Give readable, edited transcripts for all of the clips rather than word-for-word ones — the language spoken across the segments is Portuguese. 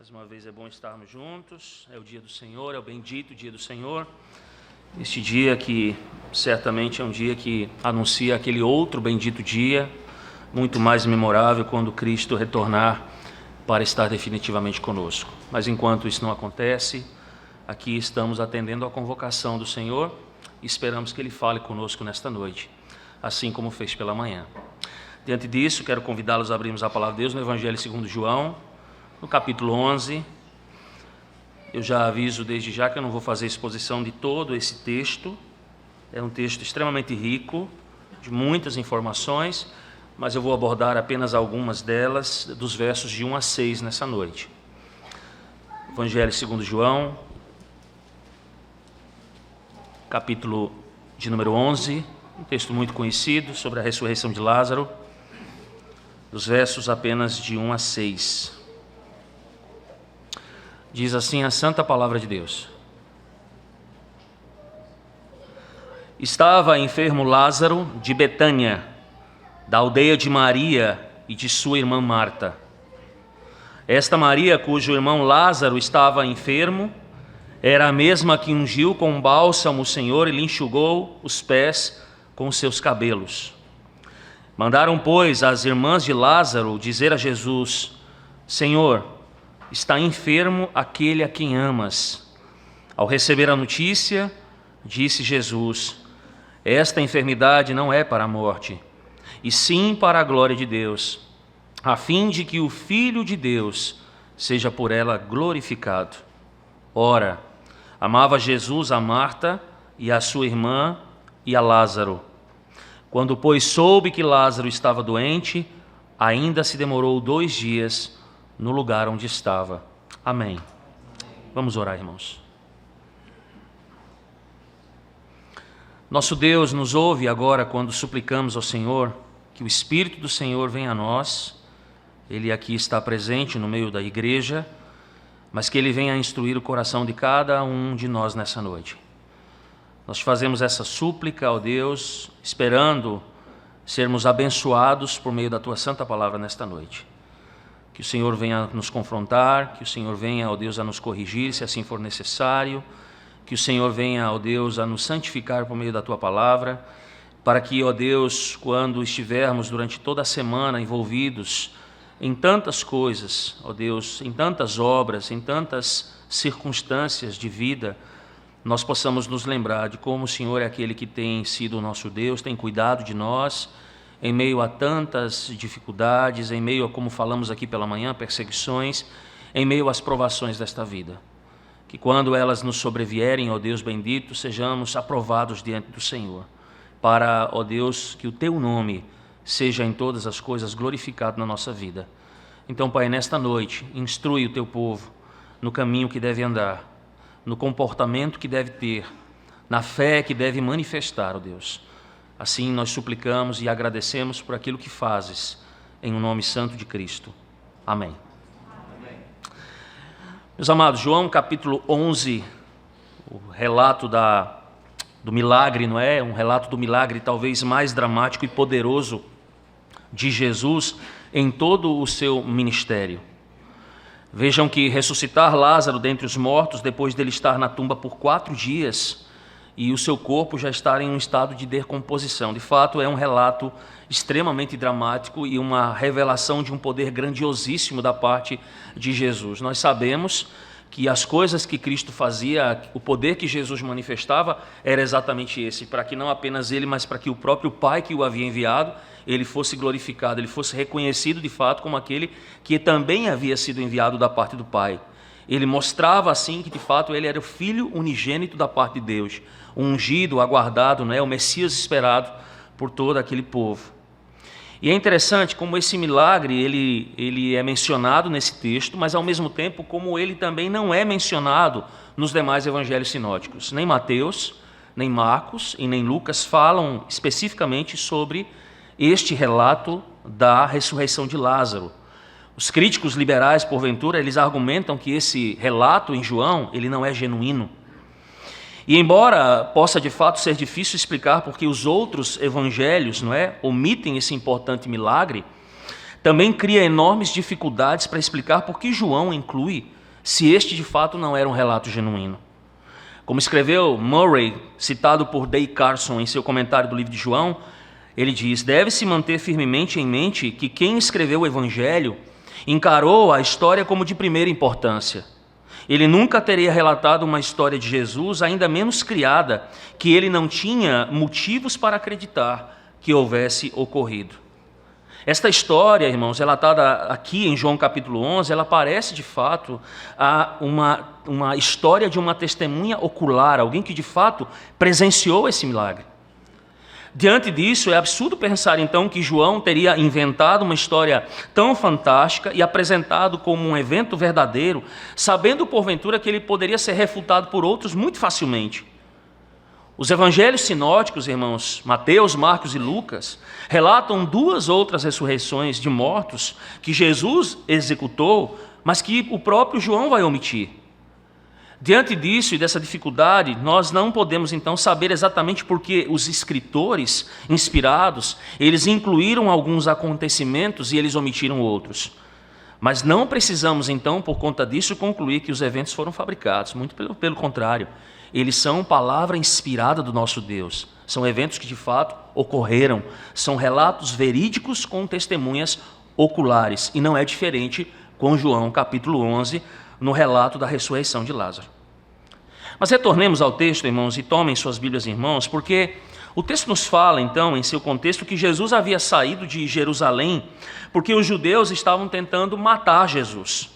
Mais uma vez é bom estarmos juntos, é o dia do Senhor, é o bendito dia do Senhor. Este dia que certamente é um dia que anuncia aquele outro bendito dia, muito mais memorável quando Cristo retornar para estar definitivamente conosco. Mas enquanto isso não acontece, aqui estamos atendendo à convocação do Senhor e esperamos que Ele fale conosco nesta noite, assim como fez pela manhã. Diante disso, quero convidá-los a abrirmos a palavra de Deus no Evangelho segundo João, no capítulo 11, eu já aviso desde já que eu não vou fazer exposição de todo esse texto. É um texto extremamente rico, de muitas informações, mas eu vou abordar apenas algumas delas, dos versos de 1 a 6 nessa noite. Evangelho segundo João, capítulo de número 11, um texto muito conhecido sobre a ressurreição de Lázaro, dos versos apenas de 1 a 6. Diz assim a santa palavra de Deus. Estava enfermo Lázaro de Betânia, da aldeia de Maria e de sua irmã Marta. Esta Maria, cujo irmão Lázaro estava enfermo, era a mesma que ungiu com bálsamo o Senhor e lhe enxugou os pés com seus cabelos. Mandaram, pois, as irmãs de Lázaro dizer a Jesus: Senhor, está enfermo aquele a quem amas. Ao receber a notícia, disse Jesus: esta enfermidade não é para a morte, e sim para a glória de Deus, a fim de que o Filho de Deus seja por ela glorificado. Ora, amava Jesus a Marta e a sua irmã e a Lázaro. Quando, pois, soube que Lázaro estava doente, ainda se demorou 2 dias no lugar onde estava. Amém. Vamos orar, irmãos. Nosso Deus nos ouve agora quando suplicamos ao Senhor que o Espírito do Senhor venha a nós. Ele aqui está presente no meio da igreja, mas que Ele venha a instruir o coração de cada um de nós nessa noite. Nós fazemos essa súplica ao Deus, esperando sermos abençoados por meio da Tua santa palavra nesta noite. Que o Senhor venha nos confrontar, que o Senhor venha, ó Deus, a nos corrigir, se assim for necessário, que o Senhor venha, ó Deus, a nos santificar por meio da Tua palavra, para que, ó Deus, quando estivermos durante toda a semana envolvidos em tantas coisas, ó Deus, em tantas obras, em tantas circunstâncias de vida, nós possamos nos lembrar de como o Senhor é aquele que tem sido o nosso Deus, tem cuidado de nós, em meio a tantas dificuldades, em meio a, como falamos aqui pela manhã, perseguições, em meio às provações desta vida. Que quando elas nos sobrevierem, ó Deus bendito, sejamos aprovados diante do Senhor, para, ó Deus, que o Teu nome seja em todas as coisas glorificado na nossa vida. Então, Pai, nesta noite, instrui o Teu povo no caminho que deve andar, no comportamento que deve ter, na fé que deve manifestar, ó Deus. Assim nós suplicamos e agradecemos por aquilo que fazes, em nome santo de Cristo. Amém. Amém. Meus amados, João capítulo 11, o relato do milagre, não é? Um relato do milagre talvez mais dramático e poderoso de Jesus em todo o seu ministério. Vejam que ressuscitar Lázaro dentre os mortos, depois dele estar na tumba por 4 dias, e o seu corpo já estar em um estado de decomposição. De fato, é um relato extremamente dramático e uma revelação de um poder grandiosíssimo da parte de Jesus. Nós sabemos que as coisas que Cristo fazia, o poder que Jesus manifestava, era exatamente esse, para que não apenas Ele, mas para que o próprio Pai que o havia enviado, Ele fosse glorificado, Ele fosse reconhecido de fato como aquele que também havia sido enviado da parte do Pai. Ele mostrava assim que de fato Ele era o Filho unigênito da parte de Deus, o ungido, o aguardado, o Messias esperado por todo aquele povo. E é interessante como esse milagre ele é mencionado nesse texto, mas ao mesmo tempo como ele também não é mencionado nos demais evangelhos sinóticos. Nem Mateus, nem Marcos e nem Lucas falam especificamente sobre este relato da ressurreição de Lázaro. Os críticos liberais, porventura, eles argumentam que esse relato em João, ele não é genuíno. E embora possa de fato ser difícil explicar porque os outros evangelhos, omitem esse importante milagre, também cria enormes dificuldades para explicar por que João inclui, se este de fato não era um relato genuíno. Como escreveu Murray, citado por Day Carson em seu comentário do livro de João, ele diz: deve-se manter firmemente em mente que quem escreveu o Evangelho encarou a história como de primeira importância. Ele nunca teria relatado uma história de Jesus, ainda menos criada, que ele não tinha motivos para acreditar que houvesse ocorrido. Esta história, irmãos, relatada aqui em João capítulo 11, ela parece de fato uma história de uma testemunha ocular, alguém que de fato presenciou esse milagre. Diante disso, é absurdo pensar então que João teria inventado uma história tão fantástica e apresentado como um evento verdadeiro, sabendo porventura que ele poderia ser refutado por outros muito facilmente. Os evangelhos sinóticos, irmãos, Mateus, Marcos e Lucas, relatam 2 outras ressurreições de mortos que Jesus executou, mas que o próprio João vai omitir. Diante disso e dessa dificuldade, nós não podemos então saber exatamente por que os escritores inspirados, eles incluíram alguns acontecimentos e eles omitiram outros. Mas não precisamos então, por conta disso, concluir que os eventos foram fabricados, muito pelo contrário. Eles são palavra inspirada do nosso Deus. São eventos que de fato ocorreram. São relatos verídicos com testemunhas oculares. E não é diferente com João capítulo 11, no relato da ressurreição de Lázaro. Mas retornemos ao texto, irmãos, e tomem suas Bíblias em mãos, porque o texto nos fala, então, em seu contexto, que Jesus havia saído de Jerusalém porque os judeus estavam tentando matar Jesus.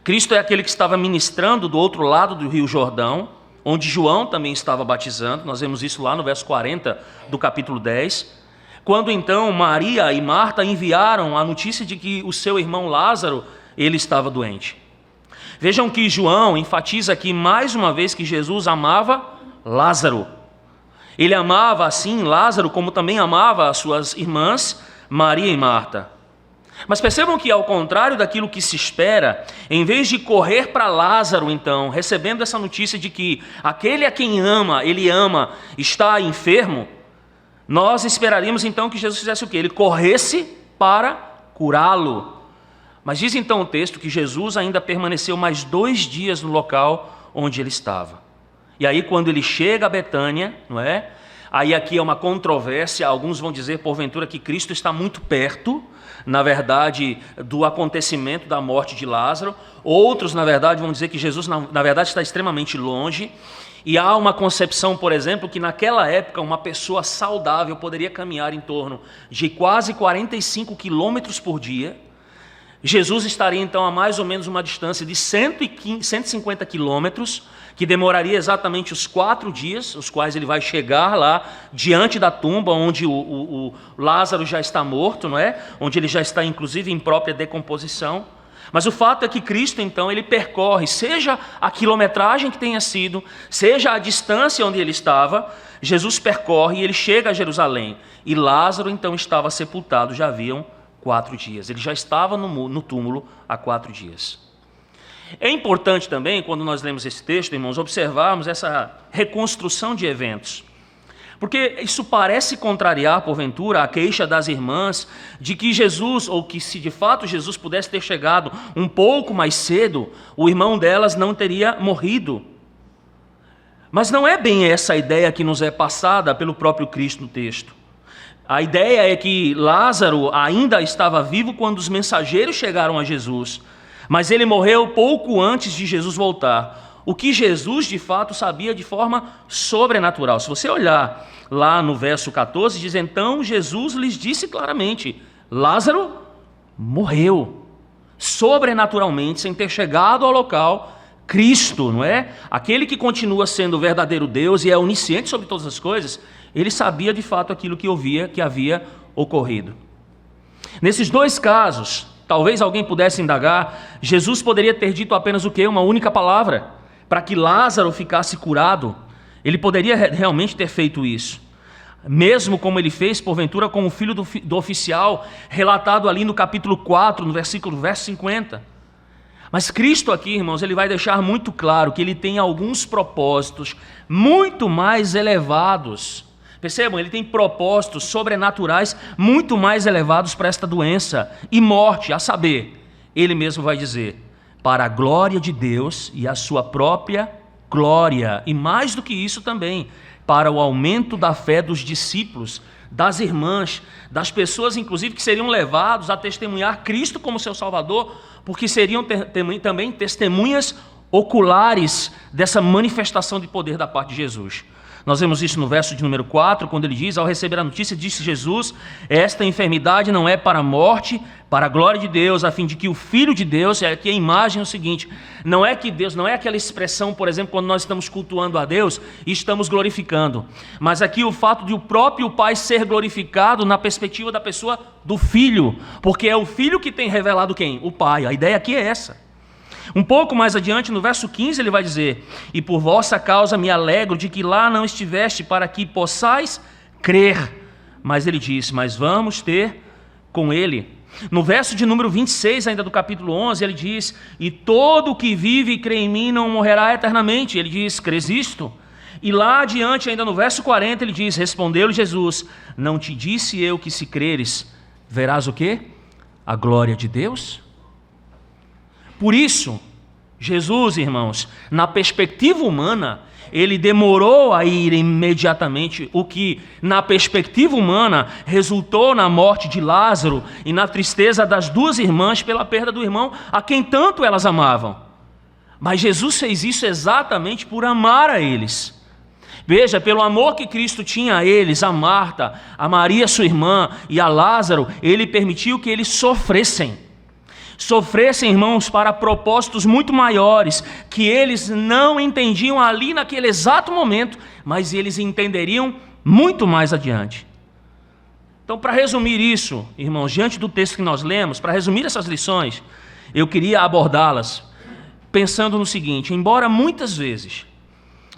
Cristo é aquele que estava ministrando do outro lado do Rio Jordão, onde João também estava batizando. Nós vemos isso lá no verso 40 do capítulo 10. Quando então Maria e Marta enviaram a notícia de que o seu irmão Lázaro, ele estava doente. Vejam que João enfatiza aqui mais uma vez que Jesus amava Lázaro. Ele amava assim Lázaro, como também amava as suas irmãs Maria e Marta. Mas percebam que, ao contrário daquilo que se espera, em vez de correr para Lázaro, então, recebendo essa notícia de que aquele a quem ele ama, está enfermo, nós esperaríamos então que Jesus fizesse o quê? Ele corresse para curá-lo. Mas diz então o texto que Jesus ainda permaneceu mais 2 dias no local onde ele estava. E aí, quando ele chega a Betânia, não é? Aí aqui é uma controvérsia, alguns vão dizer porventura que Cristo está muito perto, na verdade, do acontecimento da morte de Lázaro. Outros, na verdade, vão dizer que Jesus, na verdade, está extremamente longe. E há uma concepção, por exemplo, que naquela época uma pessoa saudável poderia caminhar em torno de quase 45 quilômetros por dia. Jesus estaria então a mais ou menos uma distância de 150 quilômetros, que demoraria exatamente os 4 dias, os quais ele vai chegar lá diante da tumba onde o Lázaro já está morto, não é? Onde ele já está inclusive em própria decomposição. Mas o fato é que Cristo então ele percorre, seja a quilometragem que tenha sido, seja a distância onde ele estava, Jesus percorre e ele chega a Jerusalém. E Lázaro então estava sepultado, já haviam 4 dias. Ele já estava no túmulo há 4 dias. É importante também, quando nós lemos esse texto, irmãos, observarmos essa reconstrução de eventos. Porque isso parece contrariar, porventura, a queixa das irmãs de que Jesus, ou que se de fato Jesus pudesse ter chegado um pouco mais cedo, o irmão delas não teria morrido. Mas não é bem essa a ideia que nos é passada pelo próprio Cristo no texto. A ideia é que Lázaro ainda estava vivo quando os mensageiros chegaram a Jesus, mas ele morreu pouco antes de Jesus voltar. O que Jesus de fato sabia de forma sobrenatural. Se você olhar lá no verso 14, diz: então Jesus lhes disse claramente: Lázaro morreu. Sobrenaturalmente, sem ter chegado ao local, Cristo, não é? Aquele que continua sendo o verdadeiro Deus e é onisciente sobre todas as coisas, ele sabia de fato aquilo que havia ocorrido. Nesses 2 casos, talvez alguém pudesse indagar, Jesus poderia ter dito apenas o quê? Uma única palavra, para que Lázaro ficasse curado. Ele poderia realmente ter feito isso, mesmo como ele fez, porventura, com o filho do oficial, relatado ali no capítulo 4, no verso 50. Mas Cristo aqui, irmãos, ele vai deixar muito claro que ele tem alguns propósitos muito mais elevados Percebam, ele tem propósitos sobrenaturais muito mais elevados para esta doença e morte, a saber, ele mesmo vai dizer, para a glória de Deus e a sua própria glória, e mais do que isso também, para o aumento da fé dos discípulos, das irmãs, das pessoas inclusive que seriam levados a testemunhar Cristo como seu Salvador, porque seriam também testemunhas oculares dessa manifestação de poder da parte de Jesus. Nós vemos isso no verso de número 4, quando ele diz, ao receber a notícia, disse Jesus, esta enfermidade não é para a morte, para a glória de Deus, a fim de que o Filho de Deus, aqui a imagem é o seguinte, não é que Deus, não é aquela expressão, por exemplo, quando nós estamos cultuando a Deus e estamos glorificando, mas aqui o fato de o próprio Pai ser glorificado na perspectiva da pessoa do Filho, porque é o Filho que tem revelado quem? O Pai, a ideia aqui é essa. Um pouco mais adiante, no verso 15, ele vai dizer, e por vossa causa me alegro de que lá não estiveste, para que possais crer. Mas ele diz, mas vamos ter com ele. No verso de número 26, ainda do capítulo 11, ele diz, e todo o que vive e crê em mim não morrerá eternamente. Ele diz, crês isto? E lá adiante, ainda no verso 40, ele diz, respondeu-lhe Jesus, não te disse eu que se creres, verás o quê? A glória de Deus? Por isso, Jesus, irmãos, na perspectiva humana, ele demorou a ir imediatamente, o que, na perspectiva humana, resultou na morte de Lázaro e na tristeza das duas irmãs pela perda do irmão a quem tanto elas amavam. Mas Jesus fez isso exatamente por amar a eles. Veja, pelo amor que Cristo tinha a eles, a Marta, a Maria, sua irmã, e a Lázaro, ele permitiu que eles sofressem, irmãos, para propósitos muito maiores, que eles não entendiam ali naquele exato momento, mas eles entenderiam muito mais adiante. Então, para resumir isso, irmãos, diante do texto que nós lemos, para resumir essas lições, eu queria abordá-las pensando no seguinte, embora muitas vezes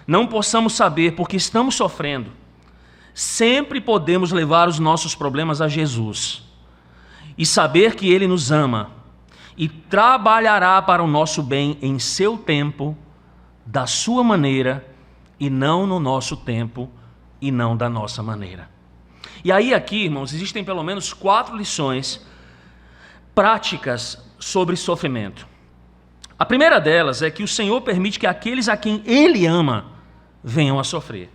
não possamos saber porque estamos sofrendo, sempre podemos levar os nossos problemas a Jesus e saber que Ele nos ama e trabalhará para o nosso bem em seu tempo, da sua maneira, e não no nosso tempo, e não da nossa maneira. E aí aqui, irmãos, existem pelo menos 4 lições práticas sobre sofrimento. A primeira delas é que o Senhor permite que aqueles a quem Ele ama venham a sofrer.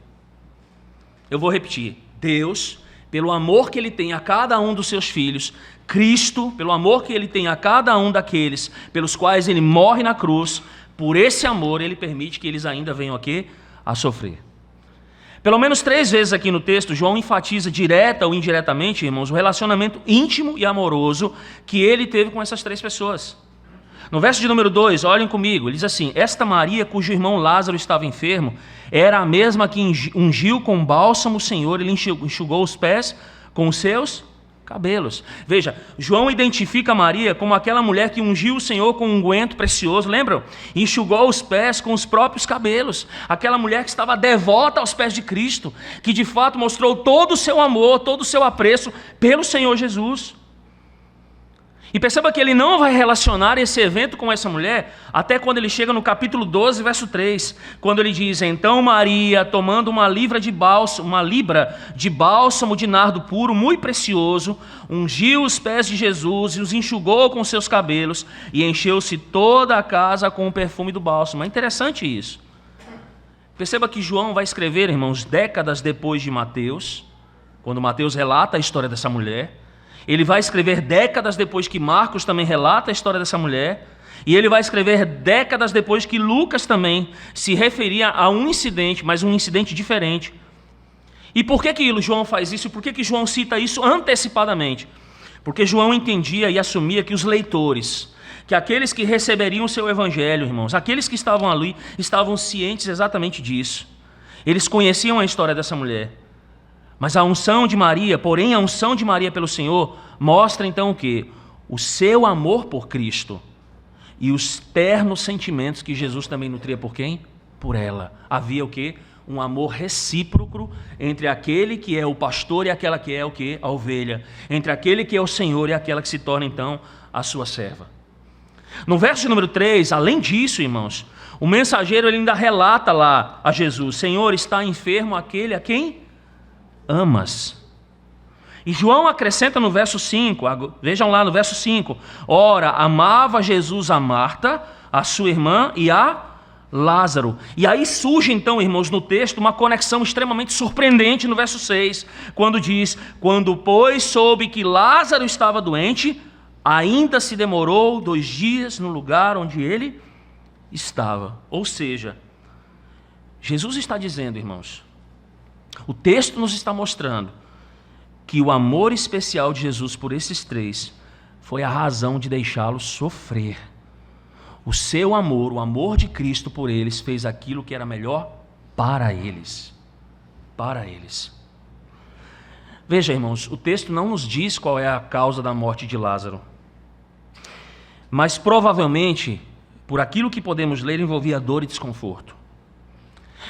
Eu vou repetir, Deus, pelo amor que Ele tem a cada um dos seus filhos, Cristo, pelo amor que Ele tem a cada um daqueles pelos quais Ele morre na cruz, por esse amor Ele permite que eles ainda venham aqui a sofrer. Pelo menos 3 vezes aqui no texto, João enfatiza direta ou indiretamente, irmãos, o relacionamento íntimo e amoroso que Ele teve com essas 3 pessoas. No verso de número 2, olhem comigo, ele diz assim, esta Maria, cujo irmão Lázaro estava enfermo, era a mesma que ungiu com bálsamo o Senhor, ele enxugou os pés com os seus cabelos. Veja, João identifica Maria como aquela mulher que ungiu o Senhor com um unguento precioso, lembram? E enxugou os pés com os próprios cabelos. Aquela mulher que estava devota aos pés de Cristo, que de fato mostrou todo o seu amor, todo o seu apreço pelo Senhor Jesus. E perceba que ele não vai relacionar esse evento com essa mulher até quando ele chega no capítulo 12, verso 3, quando ele diz, então Maria, tomando uma libra de bálsamo de nardo puro, muito precioso, ungiu os pés de Jesus e os enxugou com seus cabelos e encheu-se toda a casa com o perfume do bálsamo. É interessante isso. Perceba que João vai escrever, irmãos, décadas depois de Mateus, quando Mateus relata a história dessa mulher. Ele vai escrever décadas depois que Marcos também relata a história dessa mulher. E ele vai escrever décadas depois que Lucas também se referia a um incidente, mas um incidente diferente. E por que João faz isso? Por que João cita isso antecipadamente? Porque João entendia e assumia que os leitores, que aqueles que receberiam o seu evangelho, irmãos, aqueles que estavam ali, estavam cientes exatamente disso. Eles conheciam a história dessa mulher. Mas a unção de Maria, porém a unção de Maria pelo Senhor, mostra então o quê? O seu amor por Cristo e os ternos sentimentos que Jesus também nutria por quem? Por ela. Havia o quê? Um amor recíproco entre aquele que é o pastor e aquela que é o quê? A ovelha. Entre aquele que é o Senhor e aquela que se torna então a sua serva. No verso número 3, além disso, irmãos, o mensageiro ele ainda relata lá a Jesus, Senhor, está enfermo aquele a quem amas. E João acrescenta no verso 5, vejam lá no verso 5, ora, amava Jesus a Marta, a sua irmã e a Lázaro. E aí surge então, irmãos, no texto, uma conexão extremamente surpreendente no verso 6, quando diz, quando pois soube que Lázaro estava doente, ainda se demorou 2 dias no lugar onde ele estava. Ou seja, Jesus está dizendo, irmãos, o texto nos está mostrando que o amor especial de Jesus por esses 3 foi a razão de deixá-los sofrer. O seu amor, o amor de Cristo por eles, fez aquilo que era melhor para eles. Para eles. Veja, irmãos, o texto não nos diz qual é a causa da morte de Lázaro. Mas provavelmente, por aquilo que podemos ler, envolvia dor e desconforto.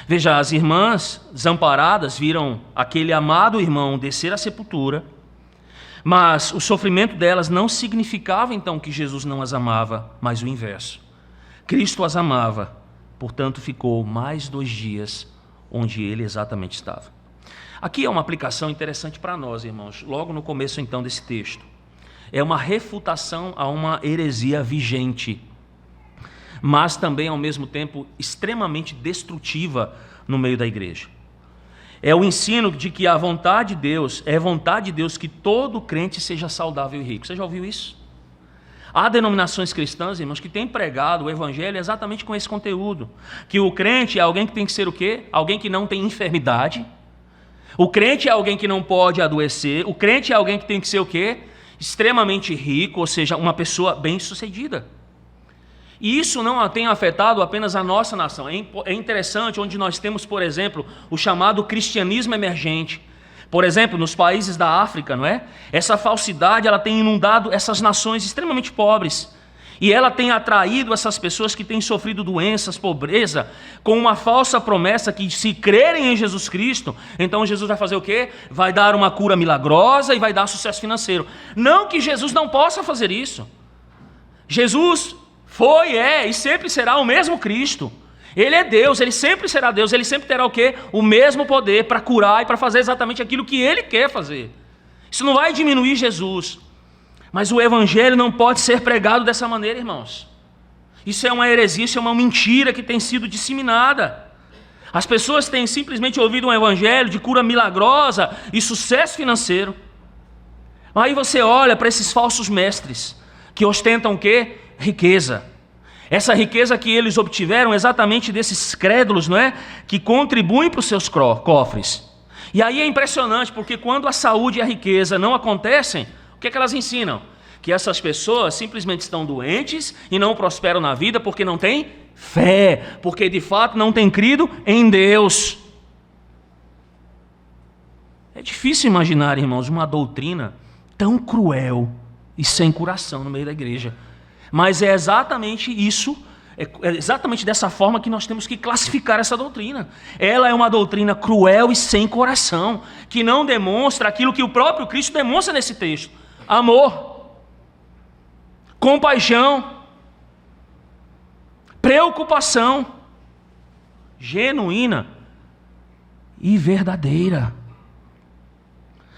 Veja, as irmãs desamparadas viram aquele amado irmão descer à sepultura, mas o sofrimento delas não significava então que Jesus não as amava, mas o inverso. Cristo as amava, portanto ficou mais 2 dias onde ele exatamente estava. Aqui é uma aplicação interessante para nós, irmãos, logo no começo então desse texto. É uma refutação a uma heresia vigente, mas também ao mesmo tempo extremamente destrutiva no meio da igreja. É o ensino de que a vontade de Deus, é vontade de Deus que todo crente seja saudável e rico. Você já ouviu isso? Há denominações cristãs, irmãos, que têm pregado o evangelho exatamente com esse conteúdo, que o crente é alguém que tem que ser o quê? Alguém que não tem enfermidade. O crente é alguém que não pode adoecer. O crente é alguém que tem que ser o quê? Extremamente rico, ou seja, uma pessoa bem-sucedida. E isso não tem afetado apenas a nossa nação. É interessante, onde nós temos, por exemplo, o chamado cristianismo emergente. Por exemplo, nos países da África, não é? Essa falsidade, ela tem inundado essas nações extremamente pobres. E ela tem atraído essas pessoas que têm sofrido doenças, pobreza, com uma falsa promessa que se crerem em Jesus Cristo, então Jesus vai fazer o quê? Vai dar uma cura milagrosa e vai dar sucesso financeiro. Não que Jesus não possa fazer isso. Jesus foi, e sempre será o mesmo Cristo. Ele é Deus, ele sempre será Deus, ele sempre terá o quê? O mesmo poder para curar e para fazer exatamente aquilo que ele quer fazer. Isso não vai diminuir Jesus. Mas o evangelho não pode ser pregado dessa maneira, irmãos. Isso é uma heresia, isso é uma mentira que tem sido disseminada. As pessoas têm simplesmente ouvido um evangelho de cura milagrosa e sucesso financeiro. Aí você olha para esses falsos mestres que ostentam o quê? Riqueza. Essa riqueza que eles obtiveram exatamente desses crédulos, não é? Que contribuem para os seus cofres. E aí é impressionante, porque quando a saúde e a riqueza não acontecem, o que é que elas ensinam? Que essas pessoas simplesmente estão doentes e não prosperam na vida porque não têm fé, porque de fato não têm crido em Deus. É difícil imaginar, irmãos, uma doutrina tão cruel e sem coração no meio da igreja. Mas é exatamente isso, é exatamente dessa forma que nós temos que classificar essa doutrina. Ela é uma doutrina cruel e sem coração, que não demonstra aquilo que o próprio Cristo demonstra nesse texto: amor, compaixão, preocupação genuína e verdadeira.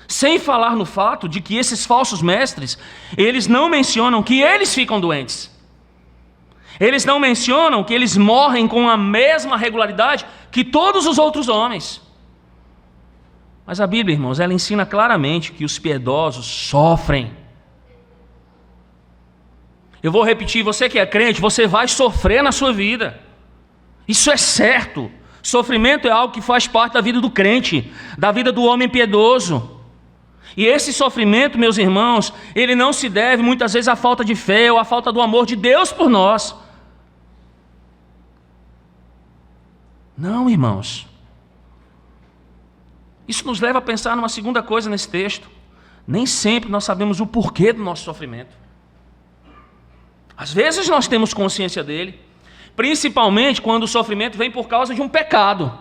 Sem falar no fato de que esses falsos mestres, eles não mencionam que eles ficam doentes. Eles não mencionam que eles morrem com a mesma regularidade que todos os outros homens. Mas a Bíblia, irmãos, ela ensina claramente que os piedosos sofrem. Eu vou repetir, você que é crente, você vai sofrer na sua vida. Isso é certo. Sofrimento é algo que faz parte da vida do crente, da vida do homem piedoso. E esse sofrimento, meus irmãos, ele não se deve muitas vezes à falta de fé ou à falta do amor de Deus por nós. Não, irmãos. Isso nos leva a pensar numa segunda coisa nesse texto. Nem sempre nós sabemos o porquê do nosso sofrimento. Às vezes nós temos consciência dele, principalmente quando o sofrimento vem por causa de um pecado.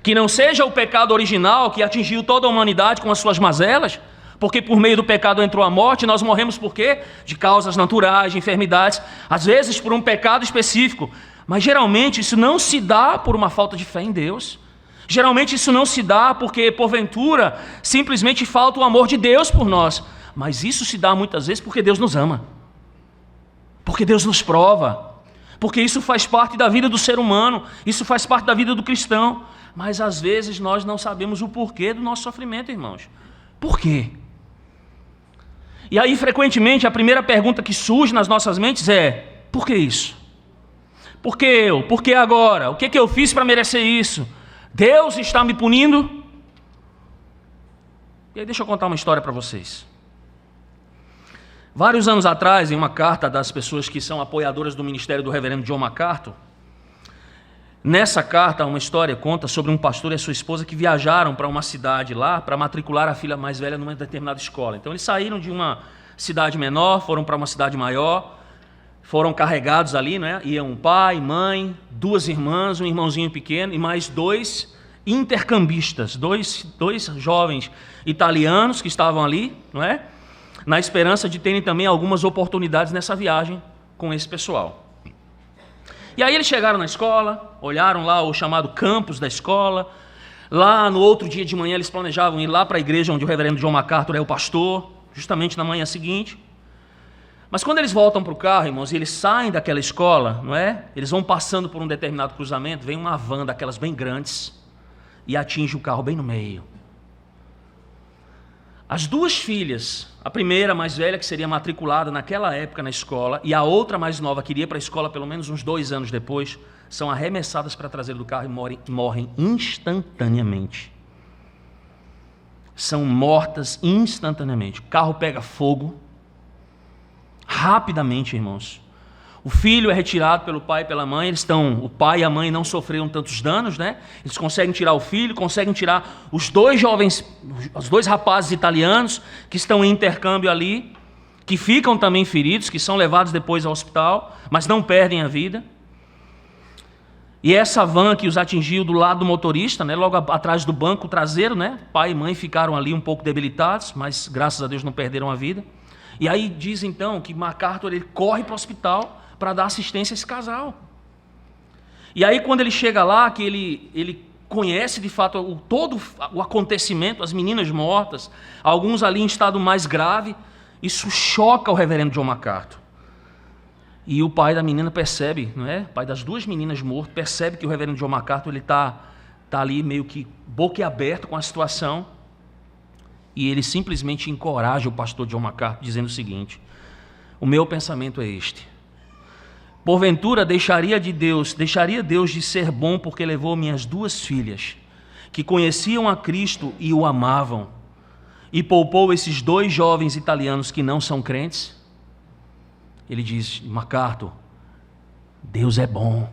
Que não seja o pecado original que atingiu toda a humanidade com as suas mazelas, porque por meio do pecado entrou a morte, nós morremos por quê? De causas naturais, de enfermidades, às vezes por um pecado específico, mas geralmente isso não se dá por uma falta de fé em Deus. Geralmente isso não se dá porque, porventura, simplesmente falta o amor de Deus por nós. Mas isso se dá muitas vezes porque Deus nos ama. Porque Deus nos prova. Porque isso faz parte da vida do ser humano. Isso faz parte da vida do cristão. Mas às vezes nós não sabemos o porquê do nosso sofrimento, irmãos. Por quê? E aí, frequentemente, a primeira pergunta que surge nas nossas mentes é: por que isso? Por que eu? Por que agora? O que eu fiz para merecer isso? Deus está me punindo? E aí deixa eu contar uma história para vocês. Vários anos atrás, em uma carta das pessoas que são apoiadoras do ministério do reverendo John MacArthur, nessa carta, uma história conta sobre um pastor e a sua esposa que viajaram para uma cidade lá para matricular a filha mais velha numa determinada escola. Então eles saíram de uma cidade menor, foram para uma cidade maior, foram carregados ali, né? Iam um pai, mãe, 2 irmãs, um irmãozinho pequeno e mais 2 intercambistas, dois jovens italianos que estavam ali, não é? Na esperança de terem também algumas oportunidades nessa viagem com esse pessoal. E aí eles chegaram na escola, olharam lá o chamado campus da escola. Lá no outro dia de manhã eles planejavam ir lá para a igreja onde o reverendo John MacArthur é o pastor, justamente na manhã seguinte. Mas quando eles voltam para o carro, irmãos, e eles saem daquela escola, não é? Eles vão passando por um determinado cruzamento, vem uma van daquelas bem grandes e atinge o carro bem no meio. As 2 filhas, a primeira mais velha, que seria matriculada naquela época na escola, e a outra mais nova, que iria para a escola pelo menos uns 2 anos depois, são arremessadas para a traseira do carro e morrem instantaneamente. São mortas instantaneamente. O carro pega fogo rapidamente, irmãos. O filho é retirado pelo pai e pela mãe. O pai e a mãe não sofreram tantos danos, né? Eles conseguem tirar o filho, conseguem tirar os 2 jovens, os 2 rapazes italianos que estão em intercâmbio ali, que ficam também feridos, que são levados depois ao hospital, mas não perdem a vida. E essa van que os atingiu do lado do motorista, né? Logo atrás do banco traseiro, né? Pai e mãe ficaram ali um pouco debilitados, mas graças a Deus não perderam a vida. E aí diz então que MacArthur ele corre para o hospital para dar assistência a esse casal. E aí quando ele chega lá, que ele conhece de fato todo o acontecimento, as meninas mortas, alguns ali em estado mais grave, isso choca o reverendo John MacArthur. E o pai da menina percebe, não é? O pai das 2 meninas mortas percebe que o reverendo John MacArthur ele tá ali meio que boquiaberto com a situação. E ele simplesmente encoraja o pastor John MacArthur dizendo o seguinte: o meu pensamento é este: porventura deixaria Deus de ser bom porque levou minhas 2 filhas, que conheciam a Cristo e o amavam, e poupou esses 2 jovens italianos que não são crentes? Ele diz: MacArthur, Deus é bom.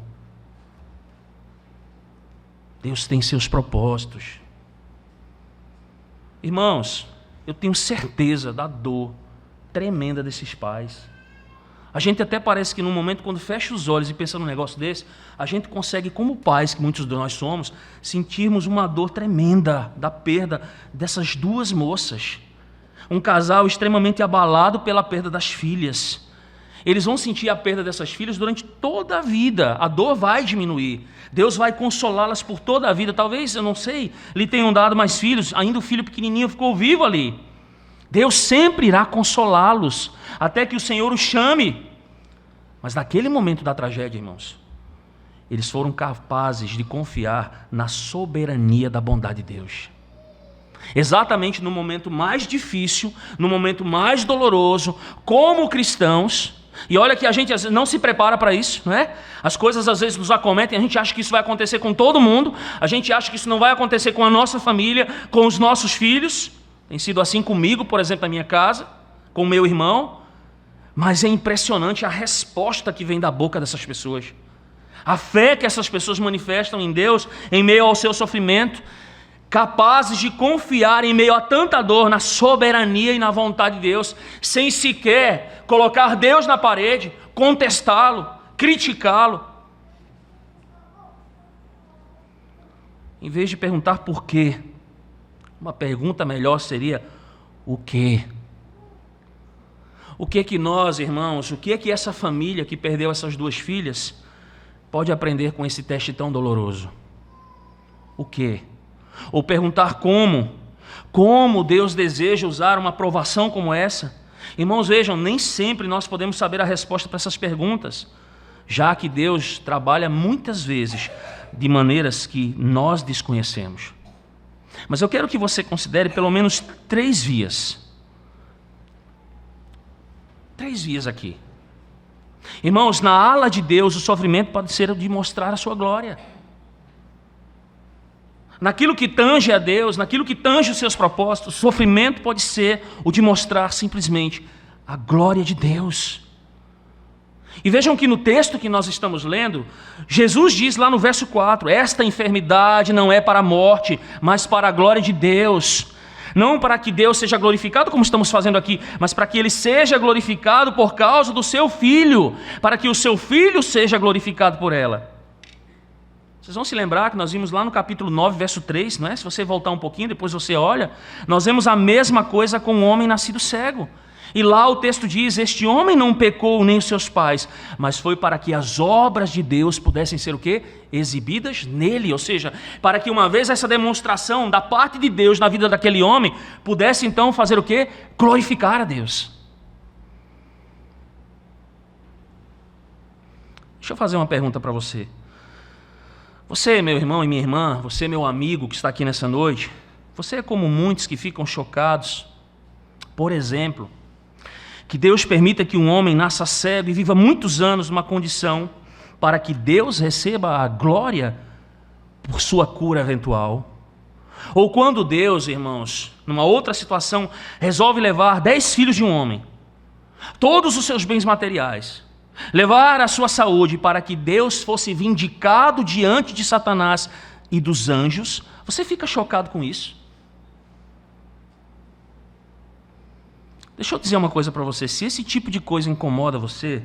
Deus tem seus propósitos. Irmãos, eu tenho certeza da dor tremenda desses pais. A gente até parece que num momento, quando fecha os olhos e pensa num negócio desse, a gente consegue, como pais, que muitos de nós somos, sentirmos uma dor tremenda da perda dessas 2 moças. Um casal extremamente abalado pela perda das filhas. Eles vão sentir a perda dessas filhas durante toda a vida. A dor vai diminuir. Deus vai consolá-las por toda a vida. Talvez, eu não sei, lhe tenham dado mais filhos. Ainda o filho pequenininho ficou vivo ali. Deus sempre irá consolá-los, até que o Senhor os chame. Mas naquele momento da tragédia, irmãos, eles foram capazes de confiar na soberania da bondade de Deus. Exatamente no momento mais difícil, no momento mais doloroso, como cristãos. E olha que a gente às vezes não se prepara para isso, não é? As coisas às vezes nos acometem, a gente acha que isso vai acontecer com todo mundo, a gente acha que isso não vai acontecer com a nossa família, com os nossos filhos. Tem sido assim comigo, por exemplo, na minha casa, com o meu irmão. Mas é impressionante a resposta que vem da boca dessas pessoas. A fé que essas pessoas manifestam em Deus em meio ao seu sofrimento, capazes de confiar em meio a tanta dor na soberania e na vontade de Deus, sem sequer colocar Deus na parede, contestá-lo, criticá-lo. Em vez de perguntar por quê, uma pergunta melhor seria: o quê? O que é que nós, irmãos, o que é que essa família que perdeu essas 2 filhas pode aprender com esse teste tão doloroso? o quê? Ou perguntar como. Como Deus deseja usar uma provação como essa? Irmãos, vejam, nem sempre nós podemos saber a resposta para essas perguntas, já que Deus trabalha muitas vezes de maneiras que nós desconhecemos. Mas eu quero que você considere pelo menos 3 vias. 3 vias aqui. Irmãos, na ala de Deus, o sofrimento pode ser o de mostrar a sua glória. Naquilo que tange a Deus, naquilo que tange os seus propósitos, o sofrimento pode ser o de mostrar simplesmente a glória de Deus. E vejam que no texto que nós estamos lendo, Jesus diz lá no verso 4, esta enfermidade não é para a morte, mas para a glória de Deus. Não para que Deus seja glorificado, como estamos fazendo aqui, mas para que Ele seja glorificado por causa do seu Filho, para que o seu Filho seja glorificado por ela. Vocês vão se lembrar que nós vimos lá no capítulo 9, verso 3, não é? Se você voltar um pouquinho, depois você olha, nós vemos a mesma coisa com um homem nascido cego. E lá o texto diz, este homem não pecou nem os seus pais, mas foi para que as obras de Deus pudessem ser o quê? Exibidas nele, ou seja, para que uma vez essa demonstração da parte de Deus na vida daquele homem, pudesse então fazer o quê? Glorificar a Deus. Deixa eu fazer uma pergunta para você. Você, meu irmão e minha irmã, você, meu amigo que está aqui nessa noite, você é como muitos que ficam chocados, por exemplo, que Deus permita que um homem nasça cego e viva muitos anos numa condição para que Deus receba a glória por sua cura eventual. Ou quando Deus, irmãos, numa outra situação, resolve levar 10 filhos de um homem, todos os seus bens materiais, levar a sua saúde para que Deus fosse vindicado diante de Satanás e dos anjos, você fica chocado com isso? Deixa eu dizer uma coisa para você, se esse tipo de coisa incomoda você,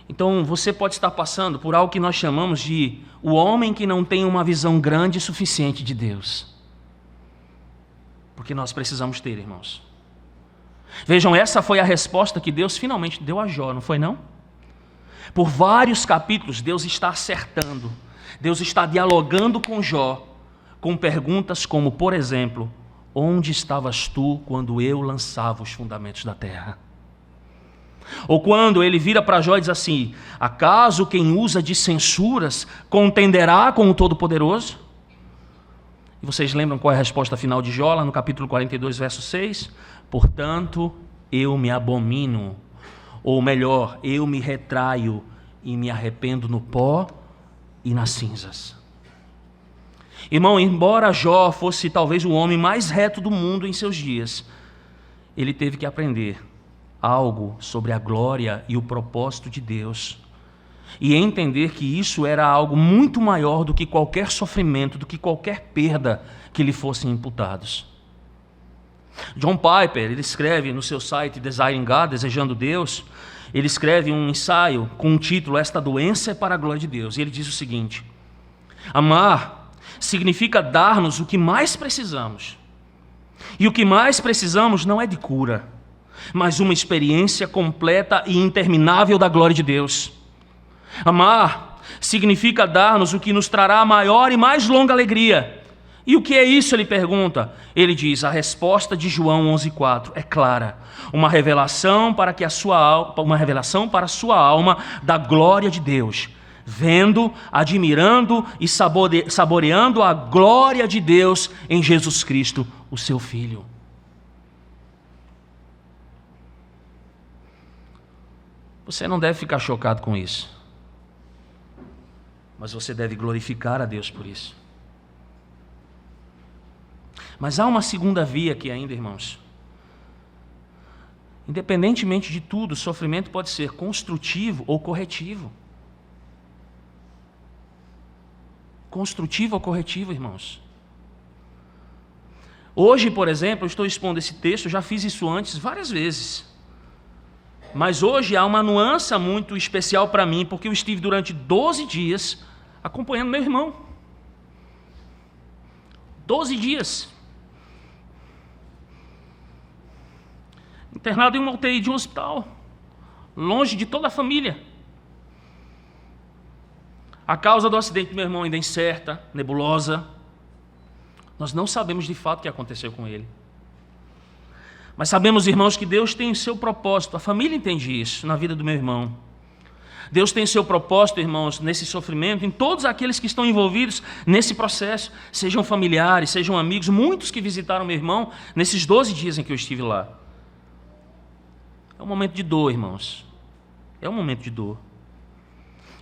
então você pode estar passando por algo que nós chamamos de o homem que não tem uma visão grande e suficiente de Deus. Porque nós precisamos ter, irmãos. Vejam, essa foi a resposta que Deus finalmente deu a Jó, não foi não? Por vários capítulos Deus está acertando, Deus está dialogando com Jó, com perguntas como, por exemplo, onde estavas tu quando eu lançava os fundamentos da terra? Ou quando ele vira para Jó e diz assim, acaso quem usa de censuras contenderá com o Todo-Poderoso? E vocês lembram qual é a resposta final de Jó, lá no capítulo 42, verso 6? Portanto, eu me abomino, ou melhor, eu me retraio e me arrependo no pó e nas cinzas. Irmão, embora Jó fosse talvez o homem mais reto do mundo em seus dias, ele teve que aprender algo sobre a glória e o propósito de Deus, e entender que isso era algo muito maior do que qualquer sofrimento, do que qualquer perda que lhe fossem imputados. John Piper, ele escreve no seu site Desiring God, Desejando Deus, ele escreve um ensaio com o título Esta Doença é para a Glória de Deus, e ele diz o seguinte, amar significa dar-nos o que mais precisamos, e o que mais precisamos não é de cura, mas uma experiência completa e interminável da glória de Deus. Amar significa dar-nos o que nos trará a maior e mais longa alegria. E o que é isso? Ele pergunta. Ele diz, a resposta de João 11,4 é clara. Uma revelação para a sua alma da glória de Deus. Vendo, admirando e saboreando a glória de Deus em Jesus Cristo, o seu Filho. Você não deve ficar chocado com isso. Mas você deve glorificar a Deus por isso. Mas há uma segunda via aqui ainda, irmãos. Independentemente de tudo, o sofrimento pode ser construtivo ou corretivo. Construtivo ou corretivo, irmãos. Hoje, por exemplo, eu estou expondo esse texto, eu já fiz isso antes várias vezes. Mas hoje há uma nuance muito especial para mim, porque eu estive durante 12 dias acompanhando meu irmão. 12 dias. Internado em uma UTI de um hospital, longe de toda a família. A causa do acidente do meu irmão ainda é incerta, nebulosa. Nós não sabemos de fato o que aconteceu com ele. Mas sabemos, irmãos, que Deus tem o seu propósito. A família entende isso na vida do meu irmão. Deus tem o seu propósito, irmãos, nesse sofrimento, em todos aqueles que estão envolvidos nesse processo, sejam familiares, sejam amigos, muitos que visitaram meu irmão nesses 12 dias em que eu estive lá. É um momento de dor, irmãos. É um momento de dor.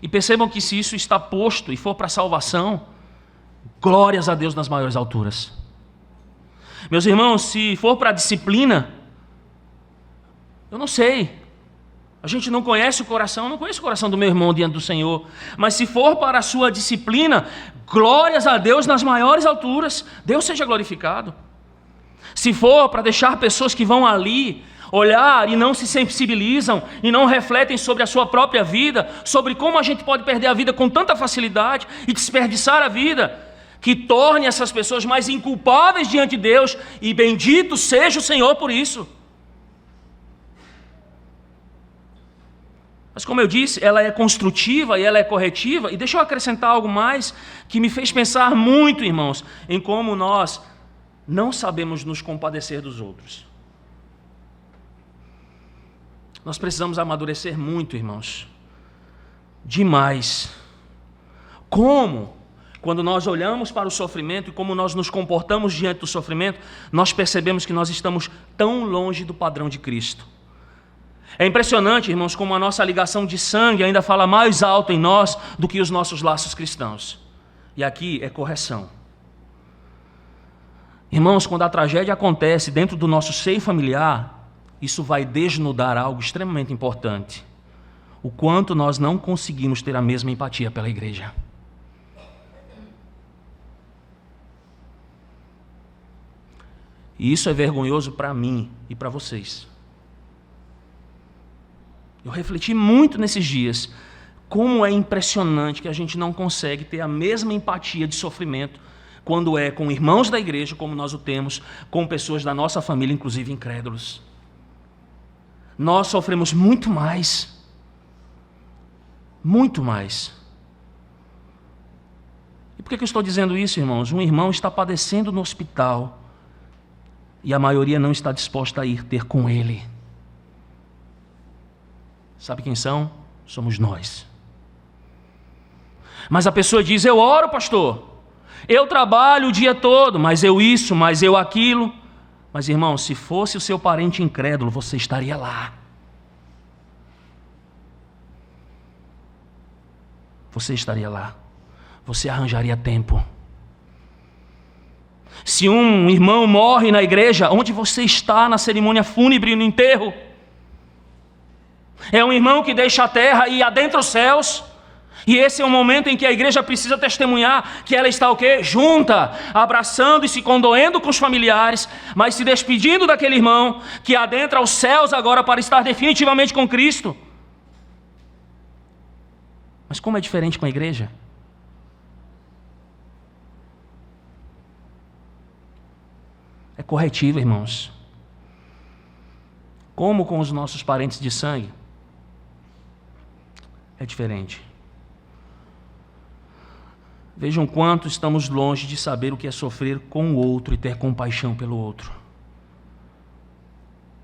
E percebam que se isso está posto e for para a salvação, glórias a Deus nas maiores alturas. Meus irmãos, se for para a disciplina, eu não sei. A gente não conhece o coração, eu não conheço o coração do meu irmão diante do Senhor. Mas se for para a sua disciplina, glórias a Deus nas maiores alturas, Deus seja glorificado. Se for para deixar pessoas que vão ali olhar e não se sensibilizam e não refletem sobre a sua própria vida, sobre como a gente pode perder a vida com tanta facilidade e desperdiçar a vida, que torne essas pessoas mais inculpáveis diante de Deus, e bendito seja o Senhor por isso. Mas como eu disse, ela é construtiva e ela é corretiva. E deixa eu acrescentar algo mais que me fez pensar muito, irmãos, em como nós não sabemos nos compadecer dos outros. Nós precisamos amadurecer muito, irmãos. Demais. Como? Quando nós olhamos para o sofrimento e como nós nos comportamos diante do sofrimento, nós percebemos que nós estamos tão longe do padrão de Cristo. É impressionante, irmãos, como a nossa ligação de sangue ainda fala mais alto em nós do que os nossos laços cristãos. E aqui é correção. Irmãos, quando a tragédia acontece dentro do nosso seio familiar, isso vai desnudar algo extremamente importante. O quanto nós não conseguimos ter a mesma empatia pela igreja. E isso é vergonhoso para mim e para vocês. Eu refleti muito nesses dias como é impressionante que a gente não consegue ter a mesma empatia de sofrimento quando é com irmãos da igreja, como nós o temos, com pessoas da nossa família, inclusive incrédulos. Nós sofremos muito mais. Muito mais. E por que eu estou dizendo isso, irmãos? Um irmão está padecendo no hospital e a maioria não está disposta a ir ter com ele. Sabe quem são? Somos nós. Mas a pessoa diz: eu oro, pastor, eu trabalho o dia todo, mas eu isso, mas eu aquilo. Mas, irmão, se fosse o seu parente incrédulo, você estaria lá. Você estaria lá. Você arranjaria tempo. Se um irmão morre na igreja, onde você está na cerimônia fúnebre, no enterro? É um irmão que deixa a terra e adentra os céus. E esse é o momento em que a igreja precisa testemunhar que ela está o quê? Junta, abraçando e se condoendo com os familiares, mas se despedindo daquele irmão que adentra os céus agora para estar definitivamente com Cristo. Mas como é diferente com a igreja? É corretivo, irmãos. Como com os nossos parentes de sangue? É diferente. Vejam quanto estamos longe de saber o que é sofrer com o outro e ter compaixão pelo outro.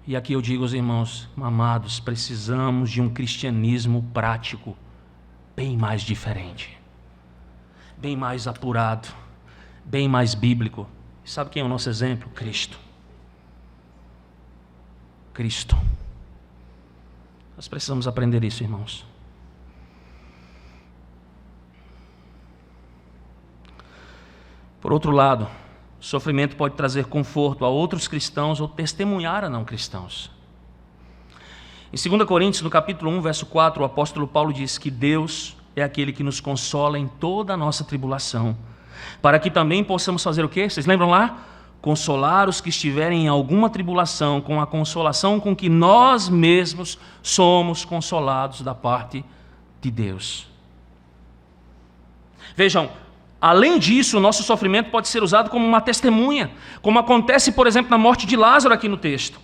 E aqui eu digo aos irmãos, amados, precisamos de um cristianismo prático, bem mais diferente, bem mais apurado, bem mais bíblico. Sabe quem é o nosso exemplo? Cristo. Cristo. Nós precisamos aprender isso, irmãos. Por outro lado, o sofrimento pode trazer conforto a outros cristãos ou testemunhar a não cristãos. Em 2 Coríntios, no capítulo 1, verso 4, o apóstolo Paulo diz que Deus é aquele que nos consola em toda a nossa tribulação, para que também possamos fazer o quê? Vocês lembram lá? Consolar os que estiverem em alguma tribulação com a consolação com que nós mesmos somos consolados da parte de Deus. Vejam, além disso, o nosso sofrimento pode ser usado como uma testemunha, como acontece, por exemplo, na morte de Lázaro aqui no texto.